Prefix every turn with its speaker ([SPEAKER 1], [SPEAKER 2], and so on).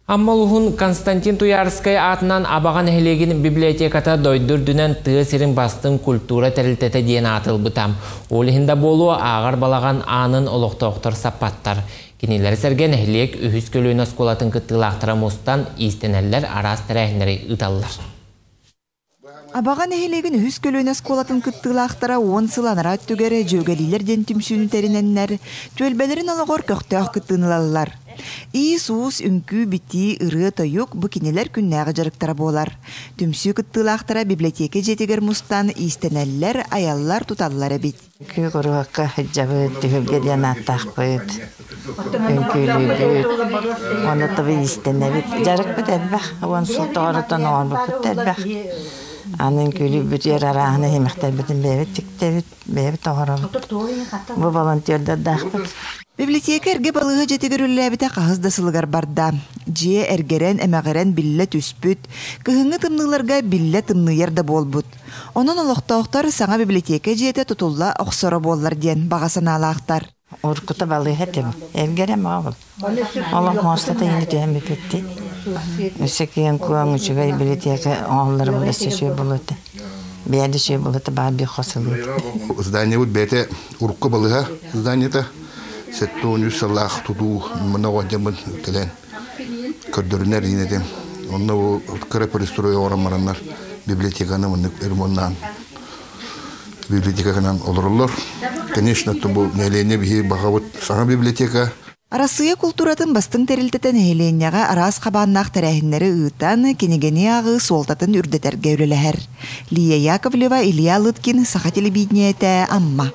[SPEAKER 1] Аммалухун Константин Туярскай атынан абаған әхілеген библиотеката дойдыр дүнен тыысырын бастың культура тәрілтеті дейін атыл бұтам. Олығында болу ағар балаған анын олықтауқтар сапаттар. Кенелер сәрген әхілек үхіз көлуін осколатын күттілақтыра мұстан истенәлер арас тәрәхінері ұталылар.
[SPEAKER 2] Абаған әхелеген үхіз көлуін осколатын күттілақтыра 10 сыланара түгері жөгелилерден түмсүйін тәрінәнлер, төлбәлерін алығыр көқтеақ күттінілалылар. Иисус үнкү бити ыры тойук букинелер күннәгы жарыктара болар. Түмсү кыттылақтара библиотека жетегер мустан истенәлләр, аяллар туталлары бит.
[SPEAKER 3] Күй құруаққа хыджабы түгілгеден аттақпыд. Үнкүлі бүт. Оны табы истенә бит. Жарык бүт әдбәқ. Оны сұлтағырытан оғыр бүт әдбәқ. Анын күлі бүт ер арағыны еміқтер бүтін бәйбіт тіктәбіт. Бәйбіт оғыр бұт. Бұл волонтердер дақпыд.
[SPEAKER 2] Библиотека әрге балығы жетігер үлләбіті қағызда сылығар барда. Же әргерен әмәғерен билле түспүт, кыһыңы тымныларға билле тымныйер да болбут. Онын олықтауқтар саңа библиотека жете тұтулла оқсоры боллар ден бағасын алақтар.
[SPEAKER 3] Оркута балығы әтем, әргерен мағыл. Олық мастата ені түйен бекетті. Өсекейін көң үшіға библиотека оғылары бұл өсеші болуды. Бәді шүй болуды бар бір қосылы.
[SPEAKER 4] Здание вот бәті урқы балыға зданиета. Сеттооню саллах туду многодемын келен көрдөрүнөр инедем. Онно кыра перестрой орамараннар библиотеканы мындык ремонттан. Библиотекадан олорлор. Конечно, то бу нелене бии багавыт саңа библиотека.
[SPEAKER 2] Арасыя культуратын бастың терилтетен эленняга арас кабаннак терәһиннәре ыытан кенегене агы солтатын үрдетер гәүреләһәр. Лия Яковлева, Илья Лыткин, Саха телевидениете, Амма.